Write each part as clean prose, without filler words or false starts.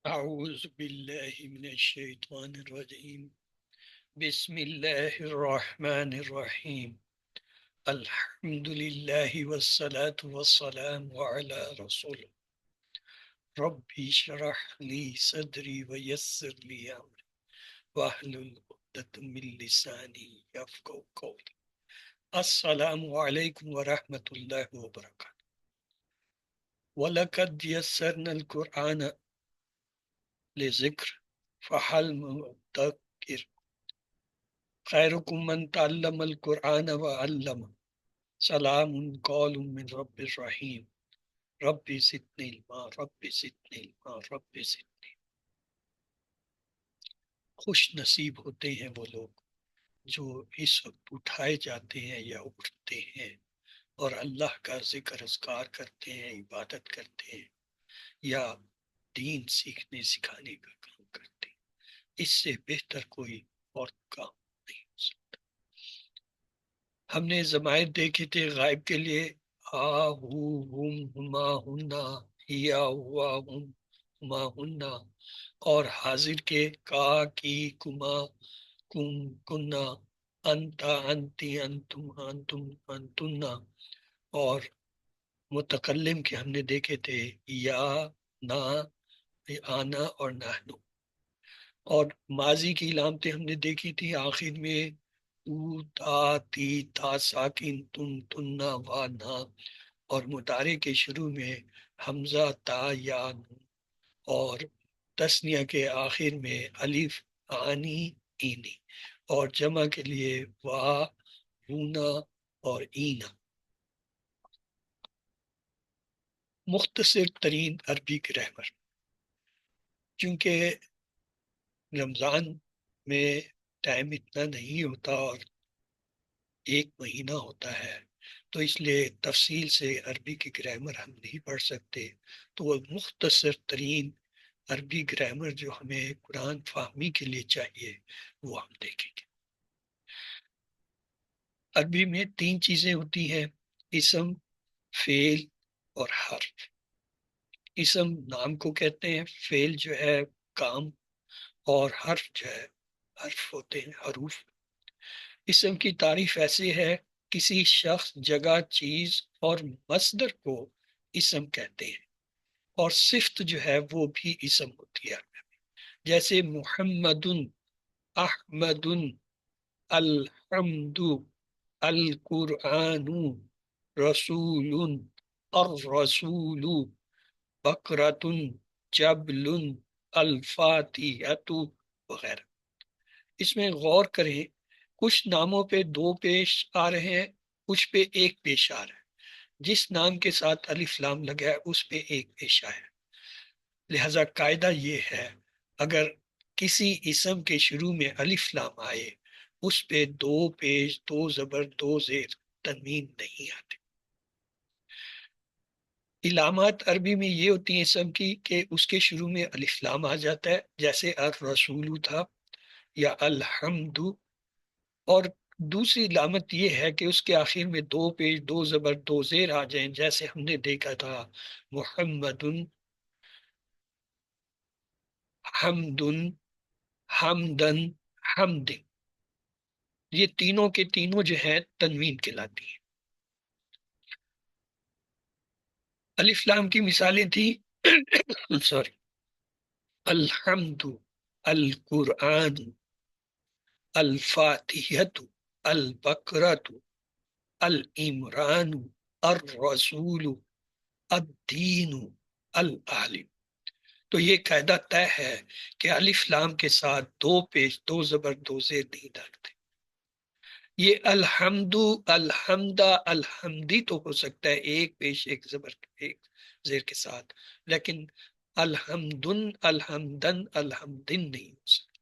أعوذ بالله من الشيطان الرجيم. بسم الله الرحمن الرحيم. الحمد لله والصلاة والسلام على رسول ربي اشرح لي صدري ويسر لي أمري واحلل عقدة من لساني يفقهوا قولي. السلام عليكم ورحمة الله وبركاته. ولقد يسرنا القرآن لذكر فهل من مدكر. خيركم من تعلم القرآن وعلمه. سلام قول من رب الرحيم. ربي زدني علما ربي زدني علما ربي زدني. خوش نصیب ہوتے ہیں وہ لوگ جو اس وقت اٹھائے جاتے ہیں یا اٹھتے ہیں اور اللہ کا ذکر اذکار کرتے ہیں، عبادت کرتے ہیں یا دین سیکھنے سکھانے کا کام کرتے ہیں۔ اس سے بہتر کوئی اور کام نہیں ہو سکتا۔ ہم نے ضمائر دیکھے تھے غائب کے لیے، ہا ہو ہم ہما ہننا، ہیا ہوا ہم ہما ہننا، اور حاضر کے کا کی کما کم کننا، انتا انتی انتم انتم انتنا، اور متکلم کے ہم نے دیکھے تھے یا، نا، آنا اور نحنو، اور ماضی کی علامتیں ہم نے دیکھی تھی آخر میں تو، تا، تی، تا ساکن، تم، تننا، وا، نا، اور مضارع کے شروع میں حمزہ، تا، یا، نون، اور تثنیہ کے آخر میں الف، آنی، اینی، اور جمع کے لیے وا، رونا اور اینا۔ مختصر ترین عربی گرامر، چونکہ رمضان میں ٹائم اتنا نہیں ہوتا اور ایک مہینہ ہوتا ہے، تو اس لیے تفصیل سے عربی کی گرامر ہم نہیں پڑھ سکتے، تو وہ مختصر ترین عربی گرامر جو ہمیں قرآن فہمی کے لیے چاہیے وہ ہم دیکھیں گے۔ عربی میں تین چیزیں ہوتی ہیں: اسم، فعل اور حرف۔ اسم نام کو کہتے ہیں، فعل جو ہے کام، اور حرف جو ہے حرف ہوتے ہیں، حروف۔ اسم کی تعریف ایسے ہے: کسی شخص، جگہ، چیز اور مصدر کو اسم کہتے ہیں، اور صفت جو ہے وہ بھی اسم ہوتی ہے۔ جیسے محمد، احمد، الحمد، القرآن، رسول، الرسول، بقرۃ، جبل، الفاتحۃ وغیرہ۔ اس میں غور کریں، کچھ ناموں پہ دو پیش آ رہے ہیں، کچھ پہ ایک پیش آ رہا ہے۔ جس نام کے ساتھ الف لام لگا ہے اس پہ ایک پیش آیا ہے۔ لہذا قاعدہ یہ ہے، اگر کسی اسم کے شروع میں الف لام آئے اس پہ دو پیش، دو زبر، دو زیر، تنوین نہیں آتے۔ علامات عربی میں یہ ہوتی ہیں اسم کی کہ اس کے شروع میں الف لام آ جاتا ہے، جیسے الرسول تھا یا الحمد، اور دوسری علامت یہ ہے کہ اس کے آخر میں دو پیش، دو زبر، دو زیر آ جائیں، جیسے ہم نے دیکھا تھا محمد، حمد، حمدن، حمد۔ یہ تینوں کے تینوں جو ہیں تنوین کہلاتی ہیں۔ الف لام کی مثالیں تھی سوری: الحمد، القرآن، الفاتحۃ، البقرۃ، العمران، الرسول، الدین، العالم۔ تو یہ قاعدہ طے ہے کہ الف لام کے ساتھ دو پیش، دو زبر، دو زیر نہیں ڈالتے۔ یہ الحمد، الحمدہ، الحمدی تو ہو سکتا ہے ایک پیش، ایک زبر، ایک زیر کے ساتھ، لیکن الحمدن، الحمدن، الحمدن نہیں ہو سکتا۔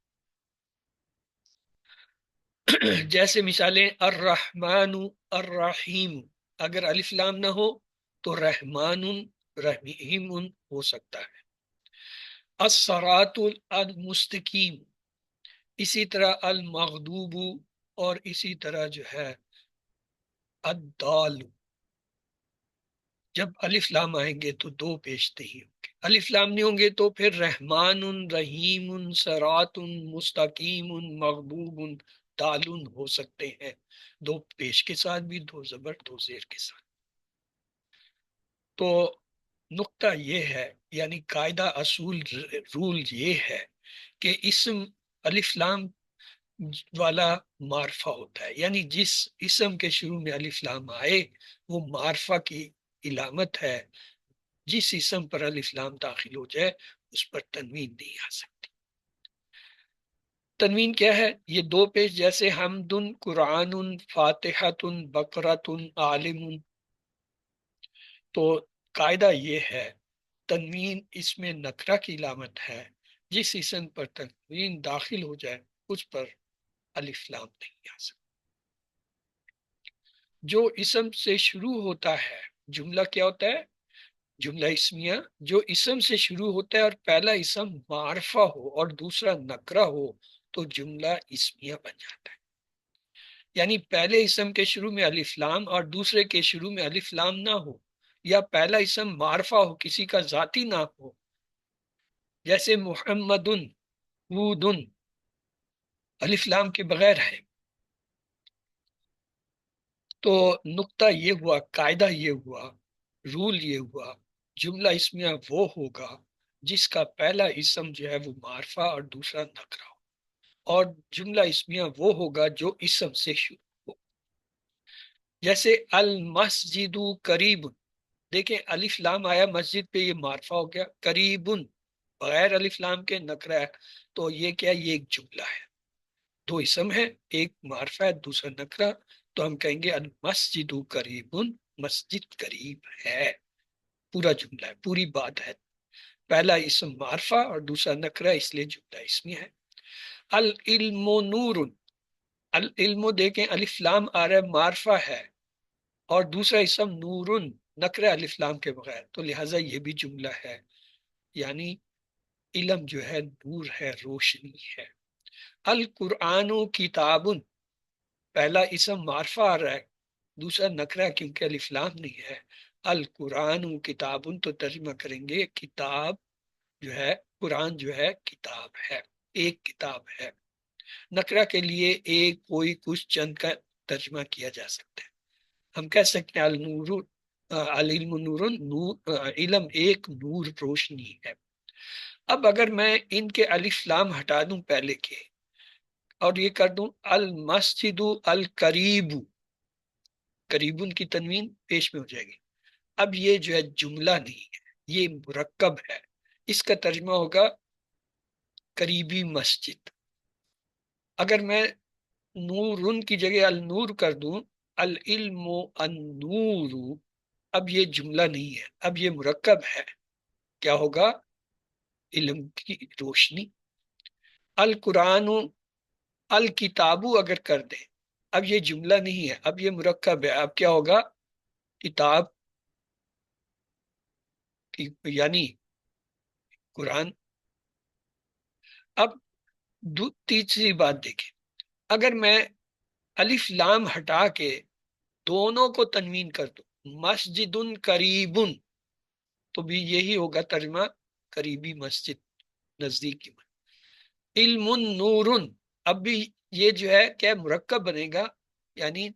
جیسے مثالیں الرحمن، الرحیم، اگر الف لام نہ ہو تو رحمان، رحیم ہو سکتا ہے۔ الصراط المستقیم، اسی طرح المغضوب، اور اسی طرح جو ہے الضال۔ جب الف لام آئیں گے تو دو پیش نہیں ہوں گے۔ الف لام نہیں ہوں گے تو پھر رحمان، رحیم، صراط، مستقیم، مغضوب، دال ہو سکتے ہیں، دو پیش کے ساتھ بھی، دو زبر دو زیر کے ساتھ۔ تو نقطہ یہ ہے، یعنی قاعدہ، اصول، رول یہ ہے کہ اسم الف لام والا معرفہ ہوتا ہے، یعنی جس اسم کے شروع میں الف لام آئے وہ معرفہ کی علامت ہے، جس اسم پر الف لام داخل ہو جائے اس پر تنوین نہیں آ سکتی۔ تنوین کیا ہے؟ یہ دو پیش، جیسے حمد، قرآن، فاتحۃ، بقرۃ، عالم، تو قاعدہ یہ ہے تنوین اس میں نکرہ کی علامت ہے، جس اسم پر تنوین داخل ہو جائے اس پر الف لام نہیں آ سکتا۔ جو اسم سے شروع ہوتا ہے، جملہ کیا ہوتا ہے؟ جملہ اسمیہ، جو اسم سے شروع ہوتا ہے اور پہلا اسم معرفہ ہو اور دوسرا نکرہ ہو تو جملہ اسمیہ بن جاتا ہے۔ یعنی پہلے اسم کے شروع میں الف لام اور دوسرے کے شروع میں الف لام نہ ہو، یا پہلا اسم معرفہ ہو کسی کا ذاتی نہ ہو، جیسے محمد، ہود، الف لام کے بغیر ہے۔ تو نقطہ یہ ہوا، قاعدہ یہ ہوا، رول یہ ہوا، جملہ اسمیہ وہ ہوگا جس کا پہلا اسم جو ہے وہ معرفہ اور دوسرا نکرہ ہو، اور جملہ اسمیہ وہ ہوگا جو اسم سے شروع ہو۔ جیسے المسجد قریب، دیکھیں الف لام آیا مسجد پہ، یہ معرفہ ہو گیا، قریب بغیر الف لام کے نکرہ ہے، تو یہ کیا؟ یہ ایک جملہ ہے، دو اسم ہے، ایک معرفہ ہے دوسرا نکرہ، تو ہم کہیں گے المسجد قریب، مسجد قریب ہے، پورا جملہ ہے، پوری بات ہے، پہلا اسم معرفہ اور دوسرا نکرہ، اس لیے جملہ اسمی ہے۔ العلم نور، العلم دیکھیں الف لام آ رہا ہے، معرفہ ہے، اور دوسرا اسم نور، نکرہ الف لام کے بغیر، تو لہٰذا یہ بھی جملہ ہے، یعنی علم جو ہے نور ہے، روشنی ہے۔ القرآن کتاب، پہلا اسم معرفہ آ رہا ہے، دوسرا نکرہ کیونکہ الف لام نہیں ہے، القرآن کتاب، تو ترجمہ کریں گے کتاب جو ہے، قرآن جو ہے کتاب ہے، ایک کتاب ہے۔ نکرہ کے لیے ایک، کوئی، کچھ، چند کا ترجمہ کیا جا سکتا ہے۔ ہم کہہ سکتے ہیں النور، العلم نور، علم ایک نور، روشنی ہے۔ اب اگر میں ان کے الف لام ہٹا دوں پہلے کے اور یہ کر دوں المسجد القریب، قریبن کی تنوین پیش میں ہو جائے گی، اب یہ جو ہے جملہ نہیں ہے، یہ مرکب ہے، اس کا ترجمہ ہوگا قریبی مسجد۔ اگر میں نورن کی جگہ النور کر دوں، العلم النور، اب یہ جملہ نہیں ہے، اب یہ مرکب ہے، کیا ہوگا؟ علم کی روشنی۔ القرآن الکتابو اگر کر دیں، اب یہ جملہ نہیں ہے، اب یہ مرکب ہے، اب کیا ہوگا؟ کتاب، یعنی قرآن۔ اب تیسری بات دیکھیں، اگر میں الف لام ہٹا کے دونوں کو تنوین کر دوں، مسجد قریب، تو بھی یہی ہوگا ترجمہ، قریبی مسجد، نزدیکی مسجد۔ علم نور، اب بھی یہ جو ہے کیا مرکب بنے گا، یعنی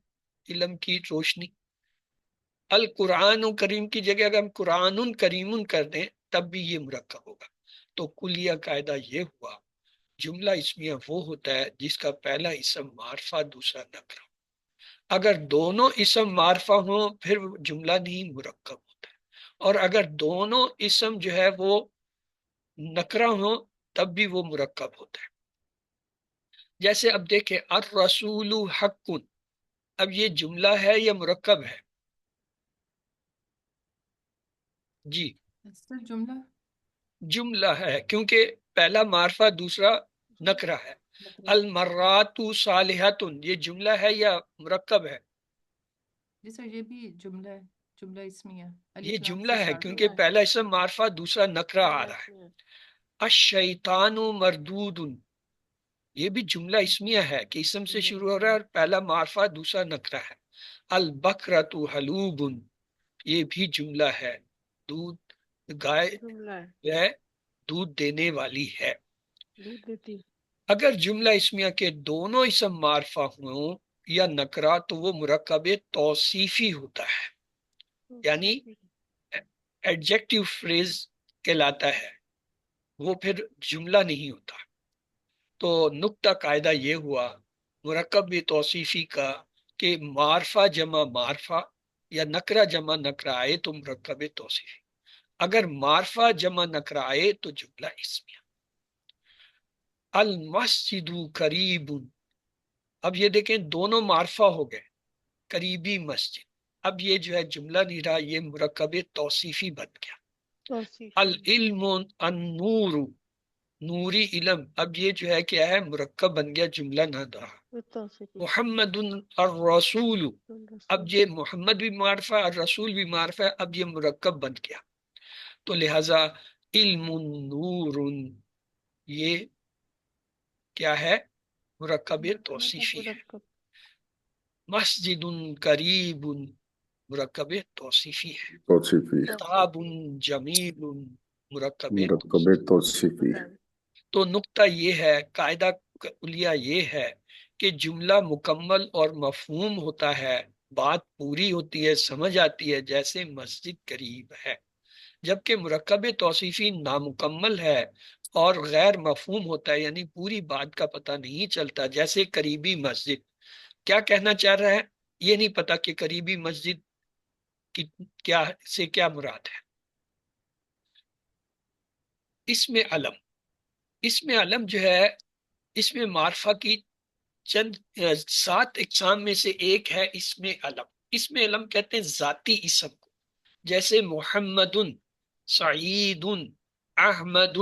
علم کی روشنی۔ القرآن کریم کی جگہ اگر ہم قرآن کریم کر دیں تب بھی یہ مرکب ہوگا۔ تو کلیہ قاعدہ یہ ہوا، جملہ اسمیہ وہ ہوتا ہے جس کا پہلا اسم معرفہ دوسرا نکرہ، اگر دونوں اسم معرفہ ہوں پھر جملہ نہیں، مرکب ہوتا ہے، اور اگر دونوں اسم جو ہے وہ نکرہ ہوں تب بھی وہ مرکب ہوتا ہے۔ جیسے اب دیکھیں الرسول حق، اب یہ جملہ ہے یا مرکب ہے؟ جی جملہ، جملہ ہے، کیونکہ پہلا معرفہ دوسرا نکرہ ہے۔ المرات صالحات، یہ جملہ ہے یا مرکب ہے؟ جی سر یہ بھی جملہ ہے، جملہ اسمیہ، یہ الف لام جملہ سے ہے اسٹارٹ کیونکہ ہوتا ہے۔ پہلا اسم معرفہ دوسرا نکرہ آ رہا ہے۔ الشیطان مردود، یہ بھی جملہ اسمیہ ہے کہ اسم سے شروع ہو رہا ہے اور پہلا معرفہ دوسرا نکرہ ہے۔ البقرۃ حلوب، یہ بھی جملہ ہے، دودھ گائے جملہ ہے، جو ہے دودھ دینے والی ہے۔ دودھ دیتی ہے۔ اگر جملہ اسمیہ کے دونوں اسم معرفہ ہوں یا نکرہ تو وہ مرکب توصیفی ہوتا ہے، یعنی ایڈجیکٹو فریز کہلاتا ہے، وہ پھر جملہ نہیں ہوتا۔ تو نقطہ قاعدہ یہ ہوا مرکب توصیفی کا کہ معرفہ جمع معرفہ یا نکرہ جمع نکرہ آئے تو مرکب توصیفی، اگر معرفہ جمع نکرہ آئے تو جملہ اسمیہ۔ المسجد قریب، اب یہ دیکھیں دونوں معرفہ ہو گئے، قریبی مسجد، اب یہ جو ہے جملہ نہیں رہا، یہ مرکب توصیفی بن گیا۔ توصیف العلم النور، نوری علم، اب یہ جو ہے کیا ہے مرکب بن گیا، جملہ نہ رہا۔ توصیفی محمد الرسول، اب یہ محمد بھی معرفہ ہے، الرسول بھی معرفہ ہے، اب یہ مرکب بن گیا، تو لہذا علم نور یہ کیا ہے مرکب توصیفی ہے۔ مرکب مسجد قریب مرکب توصیفی ہے۔ توصیفی، کتاب جمیل مرکب مرکب توصیفی۔ تو نقطہ یہ ہے، قاعدہ کلیہ یہ ہے کہ جملہ مکمل اور مفہوم ہوتا ہے، بات پوری ہوتی ہے، سمجھ آتی ہے، جیسے مسجد قریب ہے، جبکہ مرکب توصیفی نامکمل ہے اور غیر مفہوم ہوتا ہے، یعنی پوری بات کا پتہ نہیں چلتا، جیسے قریبی مسجد۔ کیا کہنا چاہ رہا ہے؟ یہ نہیں پتا کہ قریبی مسجد کی کیا مراد ہے۔ اسم علم، اسم علم جو ہے اس میں معرفہ کی چند 7 اقسام میں سے ایک ہے اسم علم۔ اسم علم کہتے ہیں ذاتی اسم کو، جیسے محمد، سعید، احمد،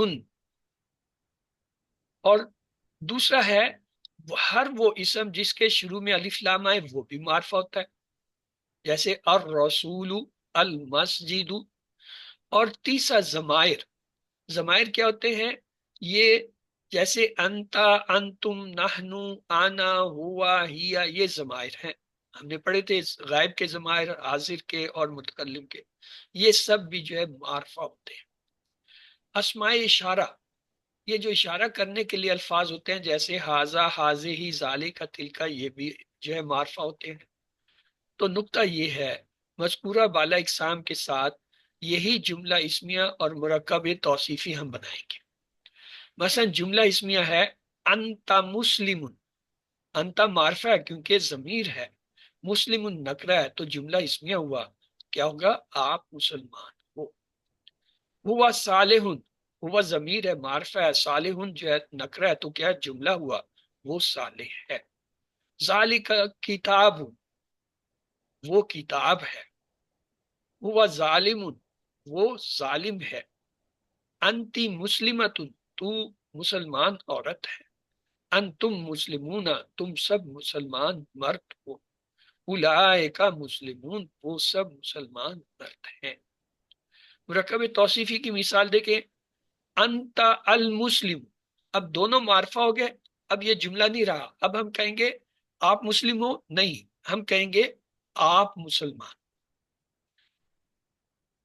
اور دوسرا ہے ہر وہ اسم جس کے شروع میں الف لام آئے وہ بھی معرفہ ہوتا ہے، جیسے الرسول، المسجد۔ اور تیسرا ضمائر، ضمائر کیا ہوتے ہیں؟ یہ جیسے انتا، انتم، نحنو، آنا، ہوا، ہیا، یہ ضمائر ہیں، ہم نے پڑھے تھے غائب کے ضمائر، حاضر کے اور متکلم کے، یہ سب بھی جو ہے معرفہ ہوتے ہیں۔ اسماء اشارہ، یہ جو اشارہ کرنے کے لیے الفاظ ہوتے ہیں، جیسے حاذا، حاذہ، ذالک، تلک، یہ بھی جو ہے معرفہ ہوتے ہیں۔ تو نقطہ یہ ہے مذکورہ بالا اقسام کے ساتھ یہی جملہ اسمیہ اور مرکب توصیفی ہم بنائیں گے۔ مثلا جملہ اسمیہ ہے انت مسلم، انت معرفہ ہے کیونکہ ضمیر ہے، مسلم نکرہ ہے تو جملہ اسمیہ ہوا، کیا ہوگا؟ آپ مسلمان ہو۔ ہوا صالح، ہوا ضمیر ہے، معرفہ ہے، صالح جو ہے نکرہ ہے تو کیا جملہ ہوا؟ وہ صالح ہے۔ ذالک کتاب، وہ کتاب ہے۔ ہوا ظالم، وہ ظالم ہے۔ انتی مسلمت، تو مسلمان عورت ہے۔ انتم مسلمون، تم سب مسلمان مرد ہو۔ اولئک مسلمون، وہ سب مسلمان مرد ہیں۔ مرکب توصیفی کی مثال دیکھیں، انت المسلم، اب دونوں معرفہ ہو گئے، اب یہ جملہ نہیں رہا، اب ہم کہیں گے آپ مسلم ہو؟ نہیں، ہم کہیں گے آپ مسلمان۔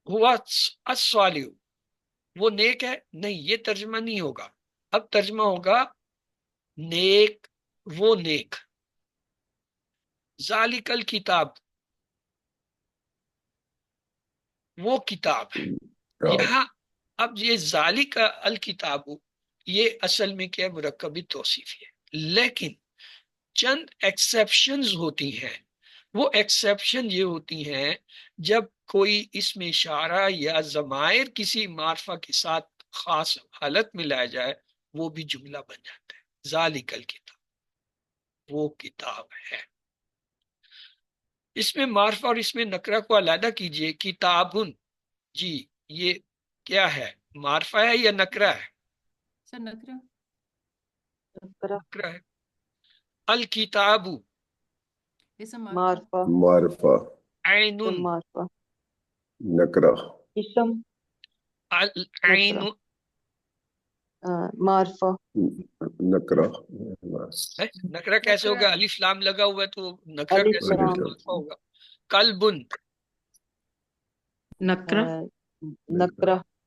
ہوا الصالح، وہ نیک ہے؟ نہیں، یہ ترجمہ نہیں ہوگا، اب ترجمہ ہوگا نیک، وہ نیک۔ ذالک الکتاب، وہ کتاب ہے۔ یہاں اب یہ ذالک الکتاب یہ اصل میں کیا مرکب توصیفی ہے، لیکن چند ایکسیپشنز ہوتی ہیں۔ وہ ایکسیپشن یہ ہوتی ہیں جب کوئی اسم اشارہ یا ضمائر کسی معرفہ کے ساتھ خاص حالت میں لایا جائے، وہ بھی جملہ بن جاتا ہے۔ ذالک الکتاب، وہ کتاب ہے۔ اس میں معرفہ اور اس میں نکرہ کو علیحدہ کیجئے۔ کتابن، جی یہ کیا ہے، معرفہ ہے یا نکرہ ہے؟ سر نکرہ، نکرہ ہے۔ الکتاب اسم معرفہ، معرفہ، عین، معرفہ، نکرہ، اسم، العین، معرفہ، نکرہ، نکرہ کیسے ہوگا؟ الف لام لگا ہوا ہے تو نکرہ الف کیسے لام، معرفہ ہوگا؟ قلبن، نکرہ، نکرہ،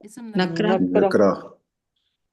اسم نکرہ نکرہ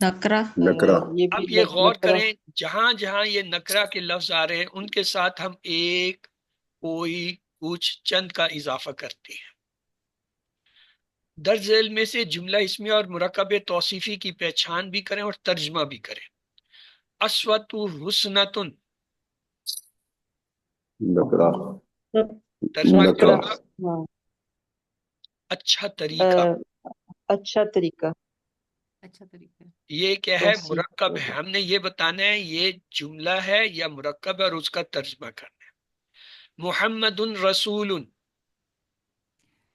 نکرہ نکرہ یہ بھی اب یہ غور نکرہ کریں، جہاں جہاں یہ نکرہ کے لفظ آ رہے ہیں ان کے ساتھ ہم ایک، کوئی، کچھ، چند کا اضافہ کرتے ہیں۔ درج ذیل میں سے جملہ اسمیہ اور مرکب توصیفی کی پہچان بھی کریں اور ترجمہ بھی کریں۔ اسوۃ حسنتن، نکرہ ترجمہ کیا نکرہ ہوگا؟ ہاں اچھا طریقہ۔ اچھا طریقہ اچھا طریقہ ہے۔ یہ کیا ہے؟ توصیف مرکب ہے۔ ہوگا۔ ہم نے یہ بتانا ہے یہ جملہ ہے یا مرکب ہے اور اس کا ترجمہ کرنا ہے۔ محمد رسول،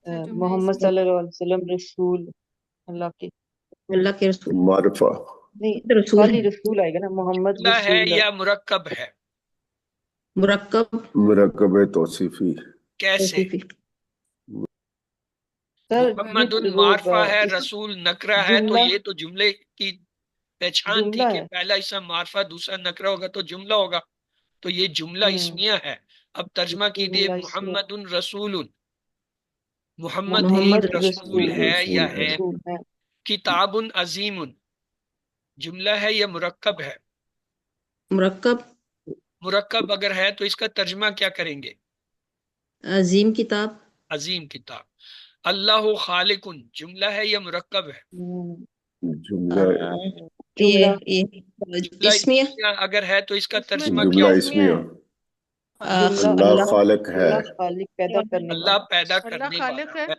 سر جملہ محمد اسمیہ صلی اللہ علیہ وسلم رسول اللہ کے اللہ کے رسول معرفہ نہیں رسول خالی ہے رسول آئے گا نا، محمد جملہ ہے رسول یا مرکب ہے؟ مرکب مرکب توصیفی کیسے؟ توصیفی سر محمد یہ معرفہ ہے، اس رسول نکرہ ہے، تو جملہ یہ تو جملے کی پہچان تھی جملہ کہ ہے۔ پہلا اسم معرفہ دوسرا نکرہ ہوگا تو جملہ ہوگا، تو یہ جملہ اسمیہ ہے۔ اب ترجمہ کیجیے جملہ اسمیہ۔ محمد رسول، محمد محمد ایک رسول رسول ہے یا رسول ہے۔ ہے۔ رسول ہے۔ کتاب عظیم، جملہ ہے یا مرکب ہے؟ مرکب مرکب اگر ہے تو اس کا ترجمہ کیا کریں گے؟ عظیم کتاب عظیم کتاب۔ اللہ خالق، جملہ ہے یا مرکب ہے؟ جملہ جملہ جملہ اسمیہ اسمیہ اگر ہے تو اس کا اس میں ترجمہ جملہ کیا ہوگا؟ اسمیہ جملہ اللہ خالق ہے، اللہ خالق پیدا کرنے اللہ والا۔ پیدا اللہ کرنے خالق والا ہے، ہے۔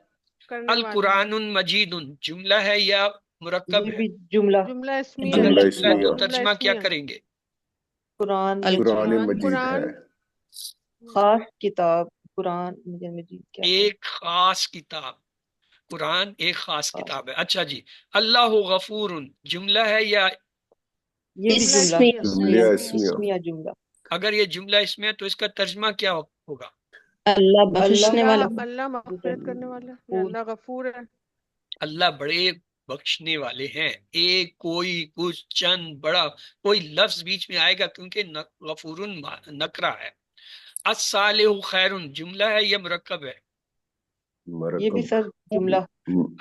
کرنے والا القرآن مجید، جملہ ہے یا مرکب یہ ہے؟ بھی جملہ ہے۔ جملہ اسمیہ اگر جملہ ہے، جملہ ہے تو اسمیہ ترجمہ کیا اسمیہ۔ کریں گے؟ قرآن قرآن القرآن مجید ہے، خاص کتاب قرآن مجید کیا ہے؟ ایک خاص کتاب، قرآن ایک خاص کتاب ہے۔ اچھا جی، اللہ غفور، جملہ ہے یا یہ بھی جملہ جملہ اسمیہ۔ جملہ اسمیہ اسمیہ جملہ۔ اگر یہ جملہ اسمیہ تو اس کا ترجمہ کیا ہوگا؟ اللہ بخشنے اللہ والا اللہ مغفرت کرنے والا ہے، یا اللہ غفور ہے۔ اللہ بڑے بخشنے والے ہیں۔ ایک، کوئی، کچھ، چند، بڑا، کوئی لفظ بیچ میں آئے گا کیونکہ غفور نکرہ ہے۔ الصالح خیر، جملہ ہے یا مرکب ہے؟ یہ بھی مرکب سر جملہ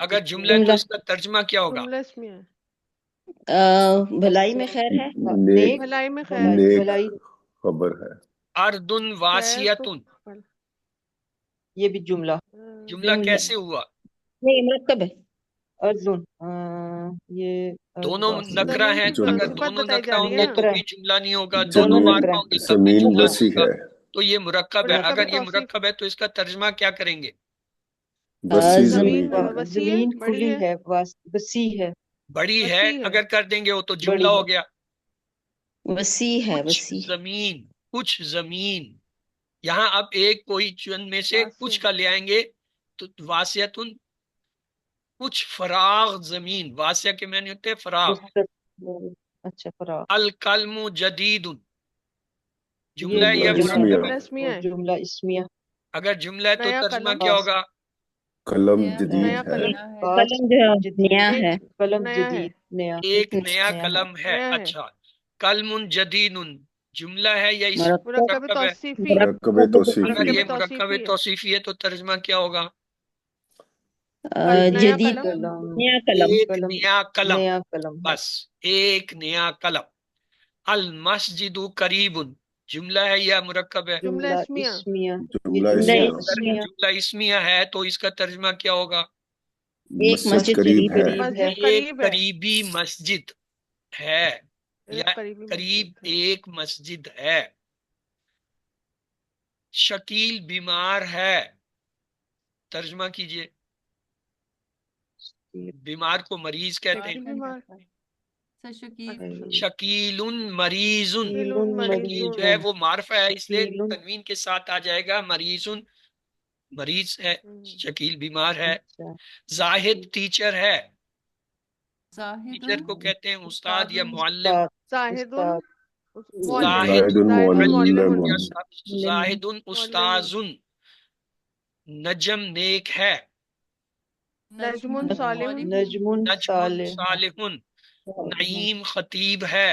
اگر جملہ ہے تو اس کا ترجمہ کیا ہوگا؟ جملہ اسمیہ ہے۔ بھلائی میں خیر ہے نیک بھلائی میں خیر، نیک بھلائی خبر ہے، ارض خیر واسعۃ، تو یہ بھی جملہ جملہ کیسے ہوا؟ نہیں مرکب ہے ارزن یہ دونوں واسعہ۔ نکرہ ہیں، زمین اگر صفت دونوں بتائی نکرہ جا ہوں رہی گے ہے تو نا۔ بھی جملہ نہیں ہوگا، دونوں دونوں زمین معرفہ ہوں گے تب بھی زمین جملہ نہیں وسیع ہوگا، ہے، تو یہ مرکب ہے۔ مرکب اگر یہ توصیف۔ مرکب ہے تو اس کا ترجمہ کیا کریں گے؟ وسیع زمین زمین وسیع ہے، زمین بڑی کھلی ہے، ہے وسیع ہے بڑی ہے وسیع ہے۔ اگر کر دیں گے وہ تو بڑی جملہ ہے ہو گیا۔ وسیع ہے کچھ وسیع زمین، کچھ زمین، یہاں اب ایک کوئی چند میں سے واسع۔ کچھ کا لے آئیں گے تو واسعتن، کچھ فراغ زمین، واسع کے معنی ہوتے ہیں فراغ۔ وسعت۔ اچھا فراغ الکلم جدید، جملہ یہ ہے یا جملہ مرکب جملہ ہے؟ اسمیہ ہے، جملہ اسمیہ اگر جملہ ہے تو نیا ترجمہ قلم، کیا ہوگا؟ قلم نیا جدید نیا ہے، قلم، نیا ہے خاص قلم جو ہے جدید نیا ایک ہے قلم نیا ہے، جدید نیا ایک نیا نیا قلم ہے۔ نیا ہے۔ اچھا، کلم جدید جملہ ہے یا اس مرکب مرکب مرکب ہے؟ توصیفی، مرکب توصیفی، اگر یہ مرکب مرکب توصیفی ہے۔ توصیفی ہے تو ترجمہ کیا ہوگا؟ نیا جدید قلم، نیا قلم ایک قلم نیا قلم، نیا قلم ہے۔ بس ایک نیا قلم۔ المسجد قریب، جملہ ہے یا مرکب ہے؟ جملہ جملہ اسمیہ، اسمیہ جملہ یہ نہیں جملہ اسمیہ، اگر جملہ اسمیہ ہے تو اس کا ترجمہ کیا ہوگا؟ ایک مسجد مسجد قریب ہے، قریب ہے مسجد ایک قریب ہے، قریبی مسجد ہے یا ایک قریبی قریب مسجد ہے۔ ایک مسجد ہے۔ شکیل بیمار ہے، ترجمہ کیجئے۔ بیمار کو مریض کہتے ہیں۔ شکیل بیمار، سر شکیل شکیل مریض، شکیل شکیل مریض، جو ہے وہ معرفہ ہے اس لیے شکیل تنوین کے ساتھ آ جائے گا۔ مریض مریض ہے، شکیل بیمار ہے۔ اچھا زاہد ٹیچر ہے، زاہد ٹیچر کو کہتے ہیں استاد یا معلم۔ زاہد استاد زاہد زاہد معلم معلم، یا زاہد استاذ۔ نجم نیک ہے، نجم صالح، نجم نجم صالح صالح۔ نعیم خطیب ہے،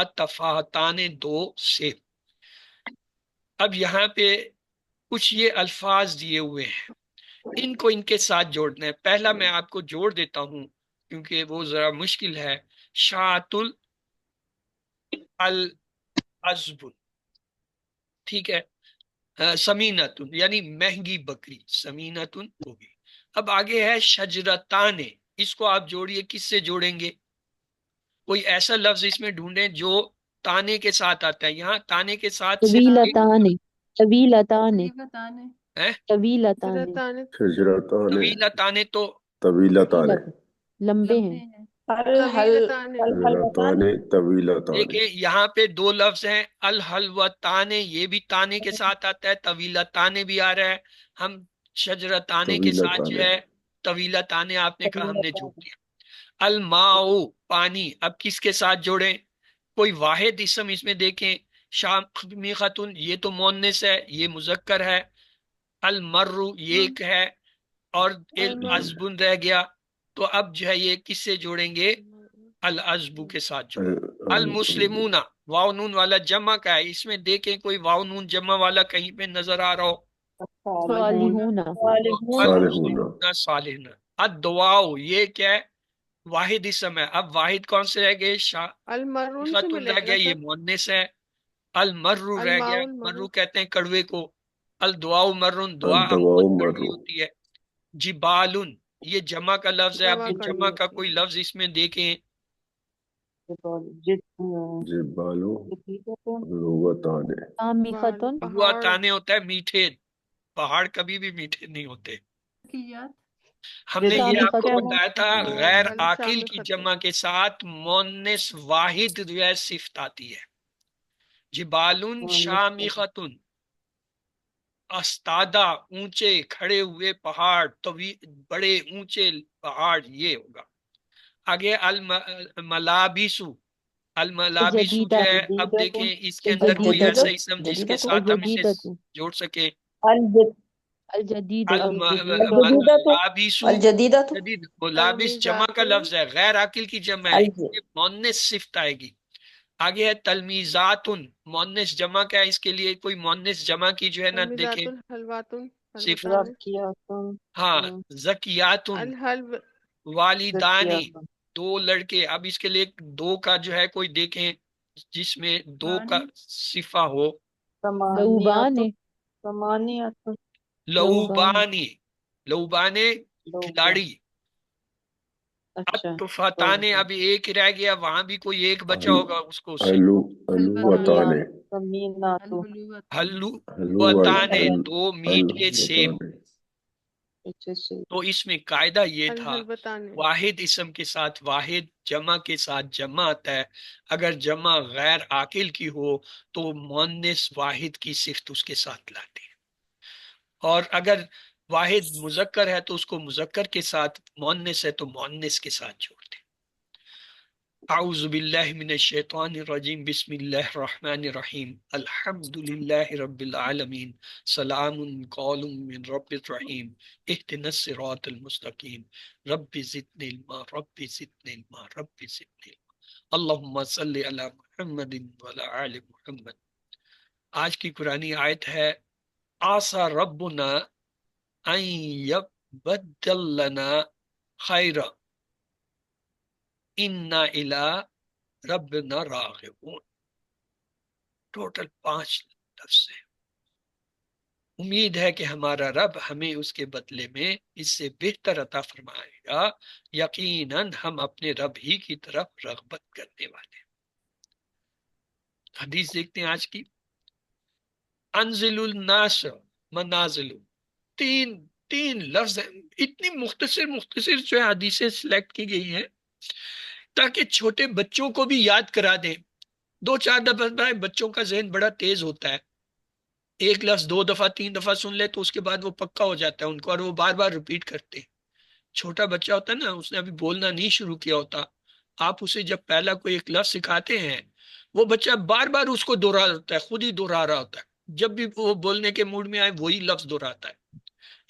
التفاہتان دو سے۔ اب یہاں پہ کچھ یہ الفاظ دیے ہوئے ہیں، ان کو ان کے ساتھ جوڑنا ہے۔ پہلا میں آپ کو جوڑ دیتا ہوں کیونکہ وہ ذرا مشکل ہے۔ شاۃ العزب، ٹھیک ہے، سمینتن یعنی مہنگی بکری، سمینتن ہوگی۔ اب آگے ہے شجرتان، اس کو آپ جوڑیے، کس سے جوڑیں گے؟ کوئی ایسا لفظ اس میں ڈھونڈیں جو تانے کے ساتھ آتا ہے۔ یہاں تانے کے ساتھ صرف ایک طویلتان طویلتان طویلتان ہے، طویلتان رتان شجرتان طویلہ تانے تو طویلتان لمبے لمبے ہیں۔ ہیں۔ طویلتان شجرتان طویلتان۔ دیکھیں یہاں پہ دو لفظ ہیں، الحلوتان، یہ بھی تانے کے ساتھ آتا ہے، طویلتان بھی آ رہا ہے۔ ہم شجرتانے کے ساتھ جو ہے طویلتان آپ نے کہا، ہم نے جوڑ دیا۔ الماء پانی، اب کس کے ساتھ جوڑیں؟ کوئی واحد اسم اس میں دیکھیں، شامخۃن یہ تو مؤنث ہے، یہ مذکر ہے، المرء یہ ایک ہے، اور العزب رہ گیا، تو اب جو ہے یہ کس سے جوڑیں گے؟ العزب کے ساتھ جوڑیں۔ المسلمون واو نون والا جمع کا ہے، اس میں دیکھیں کوئی واو نون جمع والا کہیں پہ نظر آ رہا ہو؟ صالحون المسلمون صالحون۔ الدعاء یہ کیا ہے؟ واحد اسم ہے۔ اب واحد کون سے رہ گئے؟ المرون سے خاتون ملے رہ گا گیا، یہ سر، مؤنث ہے۔ المرو رہ الماء گیا، المرو، مرو کہتے ہیں کڑوے کو۔ الدعاء مرن، دعا الدعاء بہت کڑوی مرو۔ ہوتی ہے۔ جبالن یہ جمع کا لفظ ہے، اب دوا یہ کڑوی جمع کا ہوتی کوئی ہے۔ لفظ اس میں دیکھیں۔ جبالو لغتان۔ عامفتن پہاڑ، ہوا تانے ہوتا ہے میٹھے، پہاڑ کبھی بھی میٹھے نہیں ہوتے۔ کیات ہم نے یہ آپ کو شامختن بتایا تھا، غیر عاقل کی الشامخۃ، جمع کے ساتھ مؤنث واحد جو ہے صفت آتی ہے۔ جبالن شامختن، استادہ اونچے کھڑے ہوئے پہاڑ، بڑے اونچے پہاڑ، یہ ہوگا۔ آگے الملابسو، الملابسو جو ہے، اب دیکھیں اس کے اندر کوئی ایسا اسم جس کے ساتھ ہم اسے جوڑ سکیں۔ الجدید الملابسو الجدیدہ تو جدید، ملابس جمع کا لفظ ہے، غیر عاقل کی جمع ہے، یہ مؤنث صفت آئے گی۔ آگے ہے تلمیذات، مؤنث جمع کا ہے، اس کے لیے کوئی مؤنث جمع کی جو ہے نا دیکھیں حلواتن، صفت۔ حلوتان، ہاں، زکیات، الحلو، والدانی دو لڑکے، اب اس کے لیے دو کا جو ہے کوئی دیکھیں جس میں دو کا صفہ ہو۔ لعوبان لعوبانی، لعوبانے کھلاڑی۔ اتفتان ابھی ایک رہ گیا، وہاں بھی کوئی ایک بچا ہوگا، اس کو الوتان۔ حلوتان دو میٹھے سیب۔ تو اس میں قاعدہ یہ تھا، الحلوتان، واحد اسم کے ساتھ واحد، جمع کے ساتھ جمع آتا ہے۔ اگر جمع غیر عاقل کی ہو تو مؤنث واحد کی صفت اس کے ساتھ لاتے ہیں، اور اگر واحد مذکر ہے تو اس کو مذکر کے ساتھ، مؤنث ہے تو مؤنث کے ساتھ جوڑتے ہیں۔ اعوذ باللہ من الشیطان الرجیم، بسم اللہ الرحمن الرحیم، الحمد للہ رب العالمین، سلام قول من رب الرحیم، اہدنا الصراط المستقیم، رب زدنی علما، رب زدنی علما، رب زدنی علما، اللہم صلی علی محمد وعلی آل محمد۔ آج کی قرآنی آیت ہے، آسا ربنا ان یبدل لنا خیرا انا الی ربنا راغبون۔ ٹوٹل 5 لفظ ہیں۔ امید ہے کہ ہمارا رب ہمیں اس کے بدلے میں اس سے بہتر عطا فرمائے گا، یقیناً ہم اپنے رب ہی کی طرف رغبت کرنے والے ہیں۔ حدیث دیکھتے ہیں آج کی، انزل الناس منازل، تین لفظ ہیں، اتنی مختصر جو ہے حدیثیں سلیکٹ کی گئی ہیں تاکہ چھوٹے بچوں کو بھی یاد کرا دیں۔ 2-4 دفعہ بچوں کا ذہن بڑا تیز ہوتا ہے، ایک لفظ 2 دفعہ 3 دفعہ سن لے تو اس کے بعد وہ پکا ہو جاتا ہے ان کو، اور وہ بار بار ریپیٹ کرتے ہیں۔ چھوٹا بچہ ہوتا ہے نا، اس نے ابھی بولنا نہیں شروع کیا ہوتا، آپ اسے جب پہلا کوئی ایک لفظ سکھاتے ہیں، وہ بچہ بار بار اس کو دوہرا ہوتا ہے، خود ہی دوہرا رہا ہوتا ہے، جب بھی وہ بولنے کے موڈ میں آئے وہی لفظ دہراتا ہے۔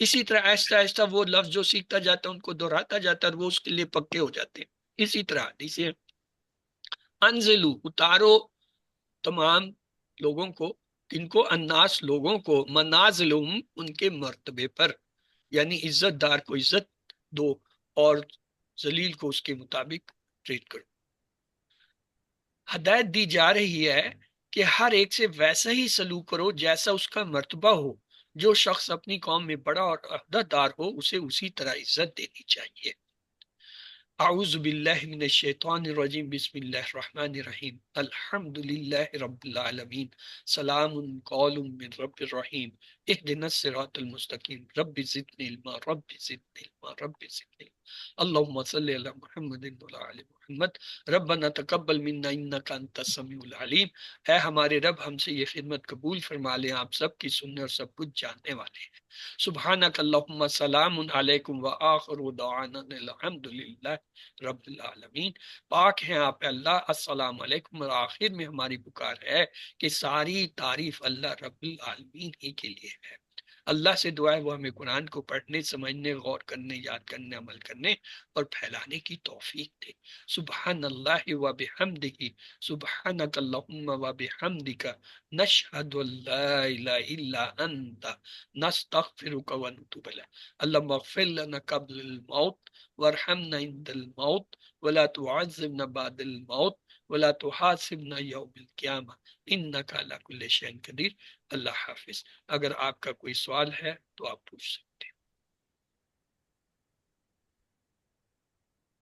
اسی طرح آہستہ آہستہ وہ لفظ جو سیکھتا جاتا ہے ان کو دہراتا جاتا ہے، اور وہ اس کے لیے پکے ہو جاتے ہیں۔ اسی طرح حدیث انزلو اتارو تمام لوگوں کو، کن کو؟ الناس لوگوں کو، منازلہم ان کے مرتبے پر، یعنی عزت دار کو عزت دو اور ذلیل کو اس کے مطابق ٹریٹ کرو۔ ہدایت دی جا رہی ہے کہ ہر ایک سے ویسا ہی سلوک کرو جیسا اس کا مرتبہ ہو، جو شخص اپنی قوم میں بڑا اور عہدہ دار ہو اسے اسی طرح عزت دینی چاہیے۔ اعوذ باللہ من الشیطان الرجیم، بسم اللہ الرحمن الرحیم، الحمد للہ رب العالمین، سلام قول من رب الرحیم، اہدنا الصراط المستقیم، رب زدنی علما، رب زدنی علما، رب زدنی علما، اللہم صلی علی محمد وعلی آل محمد، ربنا تقبل منا انک انت السمیع العلیم۔ اے ہمارے رب ہم سے یہ خدمت قبول فرما لیں، آپ سب کی سننے اور سب کچھ جاننے والے ہیں۔ سبحانک اللہم سلام علیکم وآخر دعوانا الحمدللہ رب العالمین، پاک ہیں آپ اللہ، السلام علیکم، اور آخر میں ہماری پکار ہے کہ ساری تعریف اللہ رب العالمین ہی کے لیے ہے۔ اللہ سے دعا ہے وہ ہمیں قرآن کو پڑھنے، سمجھنے، غور کرنے، یاد کرنے، عمل کرنے اور پھیلانے کی توفیق دے۔ سبحان اللہ و بحمدہ، سبحانک اللہم و بحمدک، نشہد ان لا الہ الا انت، نستغفرک و نتوب الیک۔ اللہم اغفر لنا قبل الموت وارحمنا عند الموت ولا تعذبنا بعد الموت ولا تحاسبنا یوم القیامہ انک علی کل شیء قدیر۔ اللہ حافظ۔ اگر آپ کا کوئی سوال ہے تو آپ پوچھ سکتے ہیں۔